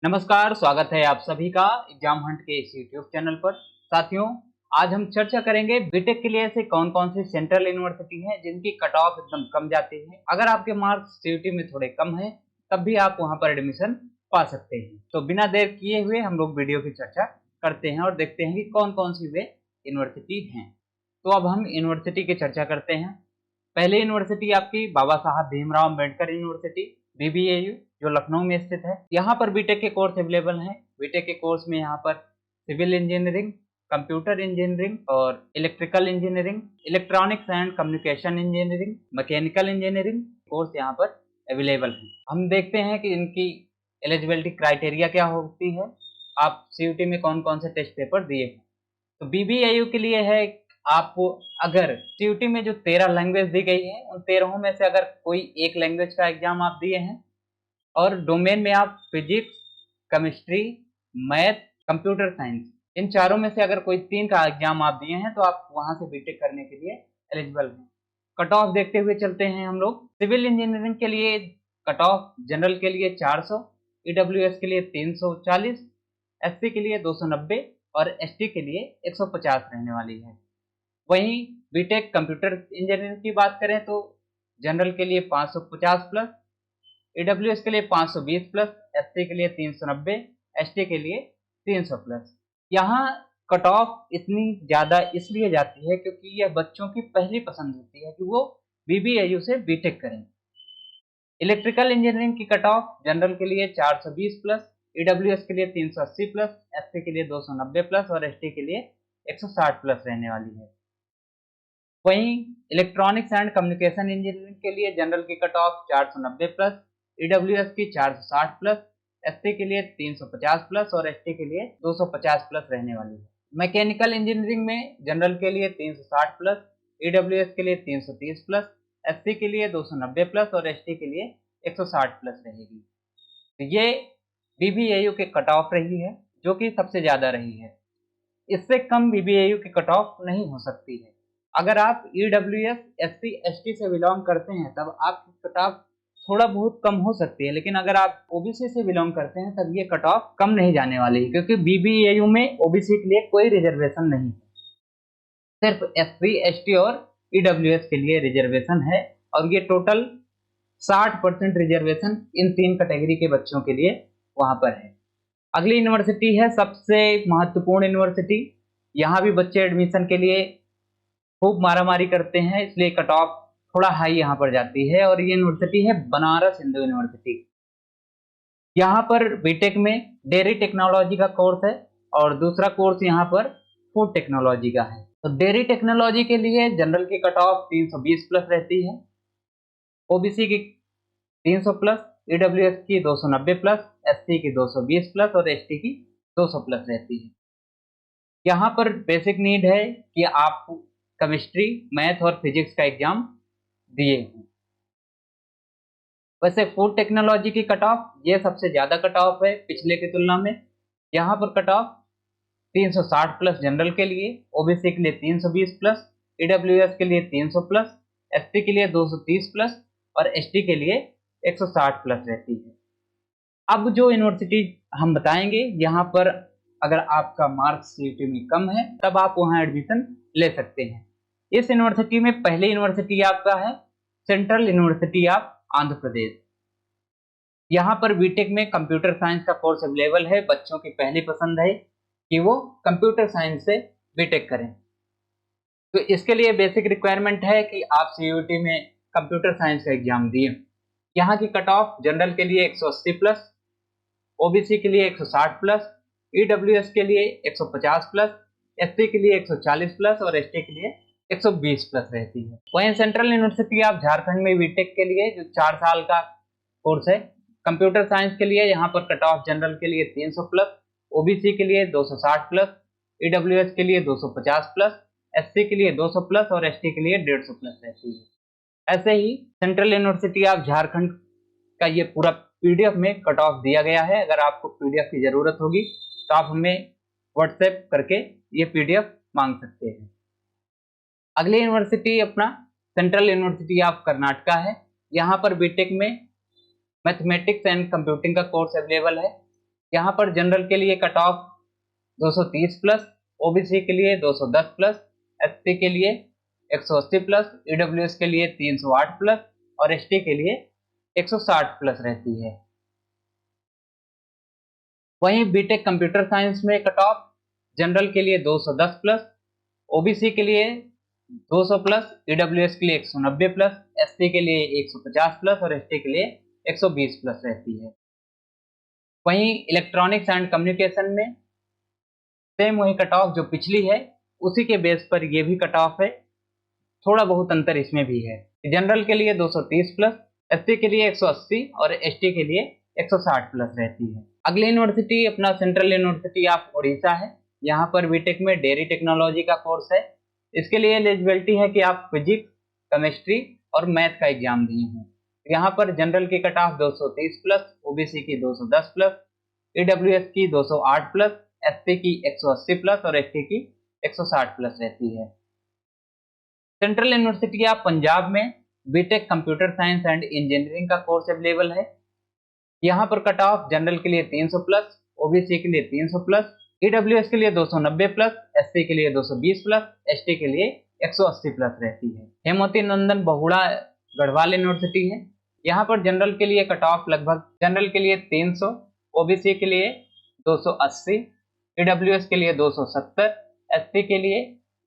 नमस्कार, स्वागत है आप सभी का एग्जाम हंट के इस यूट्यूब चैनल पर। साथियों, आज हम चर्चा करेंगे बीटेक के लिए ऐसे कौन कौन सी सेंट्रल यूनिवर्सिटी हैं जिनकी कट ऑफ एकदम कम जाती है। अगर आपके मार्क्स सीयूटी में थोड़े कम हैं तब भी आप वहां पर एडमिशन पा सकते हैं। तो बिना देर किए हुए हम लोग वीडियो की चर्चा करते हैं और देखते हैं कि कौन कौन सी वे यूनिवर्सिटी हैं। तो अब हम यूनिवर्सिटी की चर्चा करते हैं। पहली यूनिवर्सिटी आपकी बाबा साहब भीमराव अम्बेडकर यूनिवर्सिटी BBAU, जो लखनऊ में स्थित है। यहाँ पर बीटेक के कोर्स अवेलेबल हैं। बीटेक के कोर्स में यहाँ पर सिविल इंजीनियरिंग, कंप्यूटर इंजीनियरिंग और electrical engineering, electronics and communication engineering, mechanical engineering course यहाँ पर अवेलेबल है। हम देखते हैं कि इनकी एलिजिबिलिटी क्राइटेरिया क्या होती है, आप सीयूटी में कौन कौन से टेस्ट पेपर दिए हैं। तो BBAU के लिए है, आपको अगर सीयूटी में जो 13 लैंग्वेज दी गई है उन 13 में से अगर कोई एक लैंग्वेज का एग्जाम आप दिए हैं और डोमेन में आप physics, chemistry, math, computer science, इन चारों में से अगर कोई 3 का एग्जाम आप दिए हैं तो आप वहां से बीटेक करने के लिए एलिजिबल हैं। कट ऑफ देखते हुए चलते हैं हम लोग। सिविल इंजीनियरिंग के लिए कट ऑफ जनरल के लिए 400, EWS के लिए 340, SC के लिए 290 और ST के लिए 150 रहने वाली है। वहीं बीटेक कंप्यूटर इंजीनियरिंग की बात करें तो जनरल के लिए 550 प्लस, EWS के लिए 520 प्लस, SC के लिए 390, ST के लिए 300 प्लस। यहाँ कट ऑफ इतनी ज़्यादा इसलिए जाती है क्योंकि यह बच्चों की पहली पसंद होती है कि वो BBAU से बीटेक करें। इलेक्ट्रिकल इंजीनियरिंग की कट ऑफ जनरल के लिए 420 प्लस, EWS के लिए 380 प्लस, SC के लिए 290 प्लस और ST के लिए 160 प्लस रहने वाली है। वहीं इलेक्ट्रॉनिक्स एंड कम्युनिकेशन इंजीनियरिंग के लिए जनरल की कट ऑफ 490 प्लस, EWS की 460 प्लस, SC के लिए 350 प्लस और ST के लिए 250 प्लस रहने वाली है। मैकेनिकल इंजीनियरिंग में जनरल के लिए 360 प्लस, EWS के लिए 330 प्लस, SC के लिए 290 प्लस और ST के लिए 160 प्लस रहेगी। तो ये BBAU के कट ऑफ रही है जो कि सबसे ज़्यादा रही है। इससे कम BBAU की कट ऑफ नहीं हो सकती है। अगर आप EWS, SC, ST से बिलोंग करते हैं तब आपकी कट ऑफ थोड़ा बहुत कम हो सकती है, लेकिन अगर आप OBC से बिलोंग करते हैं तब ये कट ऑफ कम नहीं जाने वाली है क्योंकि BBAU में OBC के लिए कोई रिजर्वेशन नहीं है, सिर्फ SC, ST और EWS के लिए रिजर्वेशन है और ये टोटल 60% रिजर्वेशन इन 3 कैटेगरी के बच्चों के लिए वहां पर है। अगली यूनिवर्सिटी है सबसे महत्वपूर्ण यूनिवर्सिटी। यहाँ भी बच्चे एडमिशन के लिए खूब मारामारी करते हैं, इसलिए कट ऑफ थोड़ा हाई यहाँ पर जाती है और ये यूनिवर्सिटी है बनारस हिंदू यूनिवर्सिटी। यहाँ पर बीटेक में डेयरी टेक्नोलॉजी का कोर्स है और दूसरा कोर्स यहाँ पर फूड टेक्नोलॉजी का है। तो डेयरी टेक्नोलॉजी के लिए जनरल की कट ऑफ 320 प्लस रहती है, OBC की 300 प्लस, EWS की 290 प्लस, SC की 220 प्लस और ST की 200 प्लस रहती है। यहाँ पर बेसिक नीड है कि आप केमिस्ट्री, मैथ और फिजिक्स का एग्जाम दिए हों। वैसे फूड टेक्नोलॉजी की कट ऑफ ये सबसे ज़्यादा कट ऑफ है पिछले की तुलना में। यहाँ पर कट ऑफ 360 प्लस जनरल के लिए, OBC के लिए 320 प्लस, EWS के लिए 300 प्लस, ST के लिए 230 प्लस और ST के लिए 160 प्लस रहती है। अब जो यूनिवर्सिटी हम बताएंगे, यहाँ पर अगर आपका मार्क्स सीयूटी में कम है तब आप वहाँ एडमिशन ले सकते हैं। इस यूनिवर्सिटी में पहली यूनिवर्सिटी आपका है central university of Andhra Pradesh. यहाँ पर बीटेक में कंप्यूटर साइंस का कोर्स अवेलेबल है। बच्चों की पहली पसंद है कि वो कंप्यूटर साइंस से बीटेक करें। तो इसके लिए बेसिक रिक्वायरमेंट है कि आप सीयूटी में कंप्यूटर साइंस का एग्जाम दिए। यहाँ की कट ऑफ जनरल के लिए 180 प्लस, OBC के लिए 160 प्लस, EWS के लिए 150 प्लस, SC के लिए 140 प्लस और ST के लिए 120 प्लस रहती है। वहीं सेंट्रल यूनिवर्सिटी ऑफ झारखंड में बीटेक के लिए जो 4 साल का कोर्स है कंप्यूटर साइंस के लिए, यहाँ पर कट ऑफ जनरल के लिए 300 प्लस, OBC के लिए 260 प्लस, EWS के लिए 250 प्लस, SC के लिए 200 प्लस और ST के लिए 150 प्लस रहती है। ऐसे ही सेंट्रल यूनिवर्सिटी ऑफ झारखंड का ये पूरा PDF में कट ऑफ दिया गया है। अगर आपको PDF की जरूरत होगी तो आप हमें व्हाट्सएप करके ये PDF मांग सकते हैं। अगली यूनिवर्सिटी अपना सेंट्रल यूनिवर्सिटी ऑफ कर्नाटका है। यहाँ पर बीटेक में मैथमेटिक्स एंड कंप्यूटिंग का कोर्स अवेलेबल है। यहाँ पर जनरल के लिए कट ऑफ 230 प्लस, ओबीसी के लिए 210 प्लस, एससी के लिए 180 प्लस, ईडब्ल्यूएस के लिए 308 प्लस और एसटी के लिए 160 प्लस रहती है। वहीं बीटेक कंप्यूटर साइंस में कट ऑफ जनरल के लिए 210 प्लस, ओबीसी के लिए 200 प्लस, ईडब्ल्यूएस के लिए 190 प्लस, एसटी के लिए 150 प्लस और एसटी के लिए 120 प्लस रहती है। वहीं इलेक्ट्रॉनिक्स एंड कम्युनिकेशन में सेम वही कट ऑफ जो पिछली है उसी के बेस पर ये भी कट ऑफ है, थोड़ा बहुत अंतर इसमें भी है। जनरल के लिए 230 प्लस, एसटी के लिए 180 और एसटी के लिए 160 प्लस रहती है। अगली यूनिवर्सिटी अपना सेंट्रल यूनिवर्सिटी ऑफ उड़ीसा है। यहाँ पर बीटेक में डेयरी टेक्नोलॉजी का कोर्स है। इसके लिए एलिजिबिलिटी है कि आप फिजिक्स, केमिस्ट्री और मैथ का एग्जाम दिए हों। यहाँ पर जनरल की कट ऑफ 230 प्लस, ओबीसी की 210 प्लस, ईडब्ल्यूएस की 208 प्लस, एसटी की 180 प्लस और एसटी की 160 प्लस रहती है। सेंट्रल यूनिवर्सिटी ऑफ पंजाब में BTech computer science and engineering का कोर्स अवेलेबल है। यहाँ पर कट ऑफ जनरल के लिए 300 प्लस, ओबीसी के लिए 300 प्लस, ईडब्ल्यूएस के लिए 290 प्लस, एससी के लिए 220 प्लस, एसटी के लिए 180 प्लस रहती है। हेमवती नंदन बहुड़ा गढ़वाल यूनिवर्सिटी है। यहाँ पर जनरल के लिए कट ऑफ लगभग जनरल के लिए 300, ओबीसी के लिए 280, ईडब्ल्यूएस के लिए 270, एससी के लिए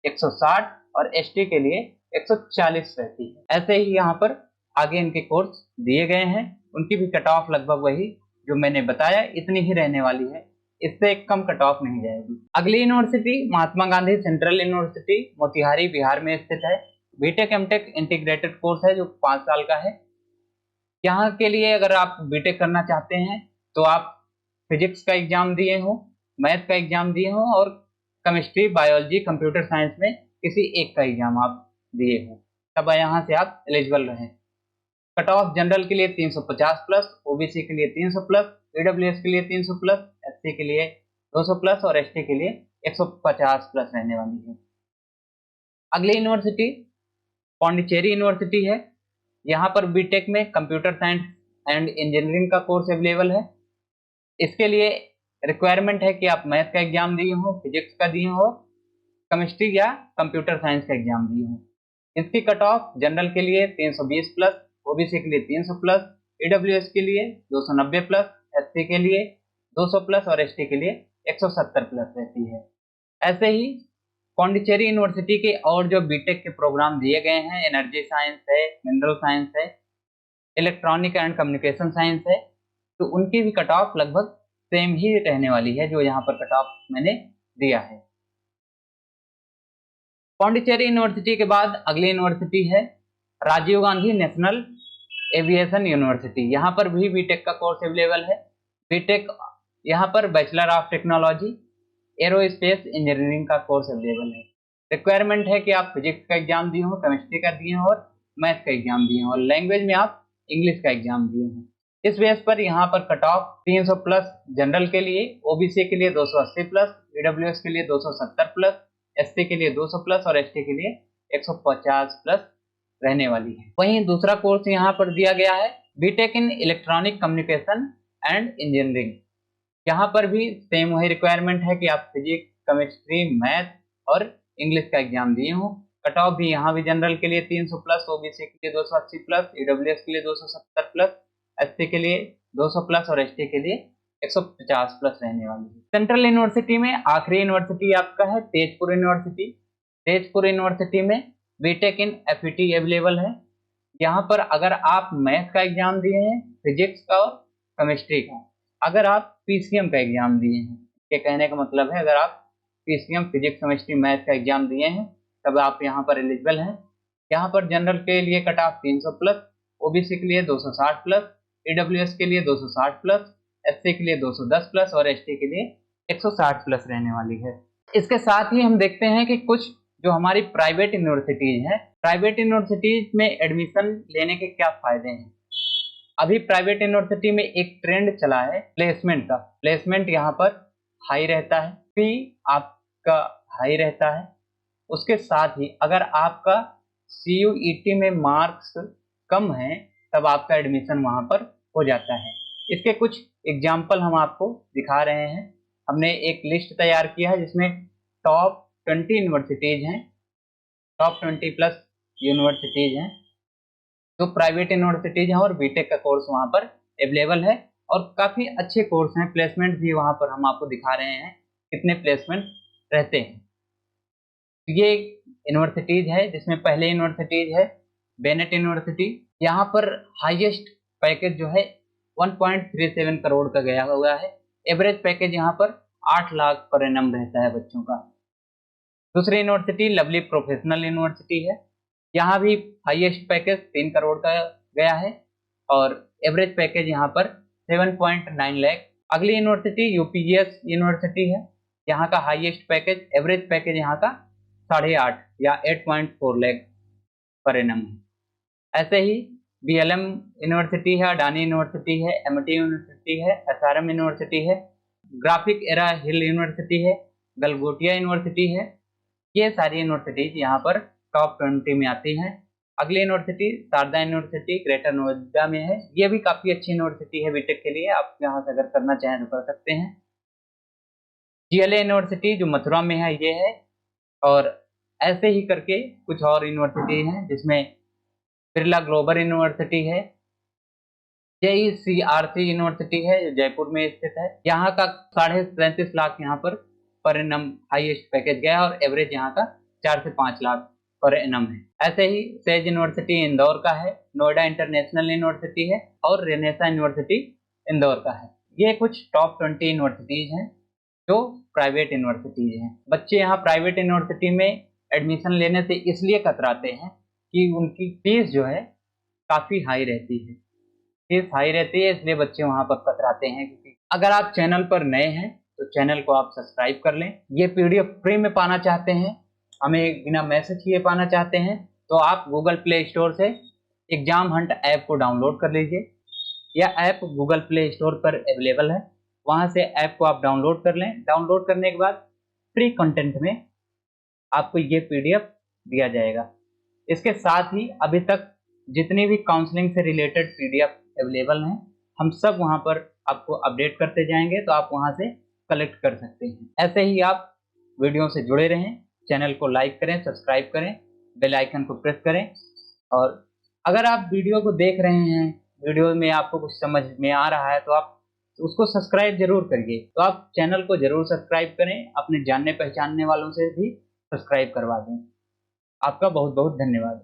160 और एसटी के लिए 140 रहती है। ऐसे ही यहाँ पर आगे इनके कोर्स दिए गए हैं, उनकी भी कट ऑफ लगभग वही जो मैंने बताया इतनी ही रहने वाली है, इससे कम कट ऑफ नहीं जाएगी। अगली university Mahatma Gandhi central university Motihari Bihar में स्थित है। बीटेक एमटेक इंटीग्रेटेड कोर्स है जो 5 साल का है। यहाँ के लिए अगर आप बीटेक करना चाहते हैं तो आप फिजिक्स का एग्जाम दिए हो, मैथ का एग्जाम दिए हो और केमिस्ट्री, बायोलॉजी, कंप्यूटर साइंस में किसी एक का एग्जाम आप दिए हो, तब यहाँ से आप एलिजिबल रहें। कट ऑफ जनरल के लिए 350 प्लस, ओबीसी के लिए 300 प्लस, ईडब्ल्यूएस के लिए 300 प्लस, एससी के लिए 200 प्लस और एसटी के लिए 150 प्लस रहने वाली है। अगली यूनिवर्सिटी पौंडीचेरी यूनिवर्सिटी है। यहाँ पर बीटेक में कंप्यूटर साइंस एंड इंजीनियरिंग का कोर्स अवेलेबल है। इसके लिए रिक्वायरमेंट है कि आप मैथ का एग्जाम दिए हो, फिजिक्स का दिए हो, केमिस्ट्री या कंप्यूटर साइंस का एग्जाम दिए हो। इसकी कट ऑफ जनरल के लिए 320 प्लस, ओबीसी के लिए 300 प्लस, ईडब्ल्यूएस के लिए 290 प्लस, एससी के लिए 200 प्लस और एसटी के लिए 170 प्लस रहती है। ऐसे ही पौंडीचेरी यूनिवर्सिटी के और जो बीटेक के प्रोग्राम दिए गए हैं, एनर्जी साइंस है, मिनरल साइंस है, इलेक्ट्रॉनिक एंड कम्युनिकेशन साइंस है, तो उनकी भी कट ऑफ लगभग सेम ही रहने वाली है जो यहाँ पर कट ऑफ मैंने दिया है। पौंडीचेरी यूनिवर्सिटी के बाद अगली यूनिवर्सिटी है Rajiv Gandhi national aviation university. यहाँ पर भी बीटेक का कोर्स अवेलेबल है। बीटेक यहाँ पर bachelor of technology aerospace engineering का कोर्स अवेलेबल है। रिक्वायरमेंट है कि आप फिजिक्स का एग्जाम दिए हो, केमिस्ट्री का दिए हो और मैथ का एग्जाम दिए हो और लैंग्वेज में आप इंग्लिश का एग्जाम दिए हो। इस बेस पर यहाँ पर कट ऑफ 300 प्लस जनरल के लिए, ओबीसी के लिए 280 प्लस, ईडब्ल्यूएस के लिए 270 प्लस, एसटी के लिए 200 प्लस और एसटी के लिए 150 प्लस रहने वाली है। वहीं दूसरा कोर्स यहाँ पर दिया गया है BTech in electronic communication and engineering. यहाँ पर भी सेम वही रिक्वायरमेंट है कि आप फिजिक्स, केमिस्ट्री, मैथ और इंग्लिश का एग्जाम दिए हो। कट ऑफ भी यहाँ भी जनरल के लिए 300 प्लस, ओबीसी के लिए 280 प्लस, ईडब्ल्यूएस के लिए 270 प्लस, एससी के लिए 200 प्लस और एसटी के लिए 150 प्लस रहने वाली है। सेंट्रल यूनिवर्सिटी में आखिरी यूनिवर्सिटी आपका है तेजपुर यूनिवर्सिटी। तेजपुर यूनिवर्सिटी में बीटेक इन एफईटी अवेलेबल है। यहाँ पर अगर आप मैथ का एग्जाम दिए हैं, फिजिक्स का और केमिस्ट्री का, अगर आप पीसीएम का एग्जाम दिए हैं, ये कहने का मतलब है अगर आप पीसीएम, फिजिक्स, केमिस्ट्री, मैथ का एग्जाम दिए हैं तब आप यहाँ पर एलिजिबल हैं। यहाँ पर जनरल के लिए कट ऑफ 300 प्लस, ओबीसी के लिए 260 प्लस, ईडब्ल्यूएस के लिए 260 प्लस, एससी के लिए 210 प्लस और एसटी के लिए 160 प्लस रहने वाली है। इसके साथ ही हम देखते हैं कि कुछ जो हमारी प्राइवेट यूनिवर्सिटीज हैं, प्राइवेट यूनिवर्सिटीज में एडमिशन लेने के क्या फायदे हैं। अभी प्राइवेट यूनिवर्सिटी में एक ट्रेंड चला है प्लेसमेंट का। प्लेसमेंट यहाँ पर हाई रहता है, फी आपका हाई रहता है। उसके साथ ही अगर आपका CUET में मार्क्स कम है तब आपका एडमिशन वहाँ पर हो जाता है। इसके कुछ एग्जाम्पल हम आपको दिखा रहे हैं। हमने एक लिस्ट तैयार किया है जिसमें टॉप 20 यूनिवर्सिटीज हैं, टॉप 20 प्लस यूनिवर्सिटीज हैं जो प्राइवेट यूनिवर्सिटीज हैं और बीटेक का कोर्स वहाँ पर अवेलेबल है और काफ़ी अच्छे कोर्स हैं। प्लेसमेंट भी वहाँ पर हम आपको दिखा रहे हैं कितने प्लेसमेंट रहते हैं। ये यूनिवर्सिटीज है जिसमें पहले यूनिवर्सिटीज है बेनेट यूनिवर्सिटी। यहाँ पर हाईएस्ट पैकेज जो है 1.37 करोड़ का गया हुआ है। एवरेज पैकेज यहाँ पर 8 लाख पर एनम रहता है बच्चों का। दूसरी यूनिवर्सिटी लवली प्रोफेशनल यूनिवर्सिटी है। यहाँ भी हाईएस्ट पैकेज 3 करोड़ का गया है और एवरेज पैकेज यहाँ पर 7.9 लाख। अगली यूनिवर्सिटी यूपीजीएस यूनिवर्सिटी है। यहाँ का हाईएस्ट पैकेज, एवरेज पैकेज यहाँ का 8.5 या 8.4 लाख पर एनम है। ऐसे ही बीएलएम यूनिवर्सिटी है, अडानी यूनिवर्सिटी है, एमटी यूनिवर्सिटी है, एसआरएम यूनिवर्सिटी है, ग्राफिक एरा हिल यूनिवर्सिटी है, गलगोटिया यूनिवर्सिटी है। ये सारी यूनिवर्सिटीज यहाँ पर टॉप 20 में आती हैं। अगली university Sharda university greater Noida में है। ये भी काफ़ी अच्छी यूनिवर्सिटी है बीटेक के लिए, आप यहाँ से अगर करना चाहें तो कर सकते हैं। जीएलए यूनिवर्सिटी जो मथुरा में है ये है, और ऐसे ही करके कुछ और यूनिवर्सिटी हैं जिसमें बिरला ग्लोबल यूनिवर्सिटी है, जेईसीआरसी यूनिवर्सिटी है जो जयपुर में स्थित है। यहाँ का 33.5 लाख यहाँ पर एनम हाईएस्ट पैकेज गया और एवरेज यहाँ का 4 से 5 लाख पर एनम है। ऐसे ही सेज यूनिवर्सिटी इंदौर का है, नोएडा इंटरनेशनल यूनिवर्सिटी है और रेनेसा यूनिवर्सिटी इंदौर का है। ये कुछ टॉप 20 यूनिवर्सिटीज हैं जो प्राइवेट यूनिवर्सिटीज हैं। बच्चे यहाँ प्राइवेट यूनिवर्सिटी में एडमिशन लेने से इसलिए कतराते हैं कि उनकी फीस जो है काफ़ी हाई रहती है। फीस हाई रहती है इसलिए बच्चे वहाँ पर कतराते हैं। क्योंकि अगर आप चैनल पर नए हैं तो चैनल को आप सब्सक्राइब कर लें। ये पीडीएफ फ्री में पाना चाहते हैं, हमें बिना मैसेज किए पाना चाहते हैं, तो आप गूगल प्ले स्टोर से एग्जाम हंट ऐप को डाउनलोड कर लीजिए। यह ऐप गूगल प्ले स्टोर पर अवेलेबल है, वहाँ से ऐप को आप डाउनलोड कर लें। डाउनलोड करने के बाद फ्री कंटेंट में आपको ये पीडीएफ दिया जाएगा। इसके साथ ही अभी तक जितनी भी काउंसलिंग से रिलेटेड पीडीएफ अवेलेबल हैं हम सब वहाँ पर आपको अपडेट करते जाएंगे, तो आप वहाँ से कलेक्ट कर सकते हैं। ऐसे ही आप वीडियो से जुड़े रहें, चैनल को लाइक करें, सब्सक्राइब करें, बेल आइकन को प्रेस करें। और अगर आप वीडियो को देख रहे हैं, वीडियो में आपको कुछ समझ में आ रहा है तो आप उसको सब्सक्राइब जरूर करिए। तो आप चैनल को जरूर सब्सक्राइब करें, अपने जानने पहचानने वालों से भी सब्सक्राइब करवा दें। आपका बहुत बहुत धन्यवाद।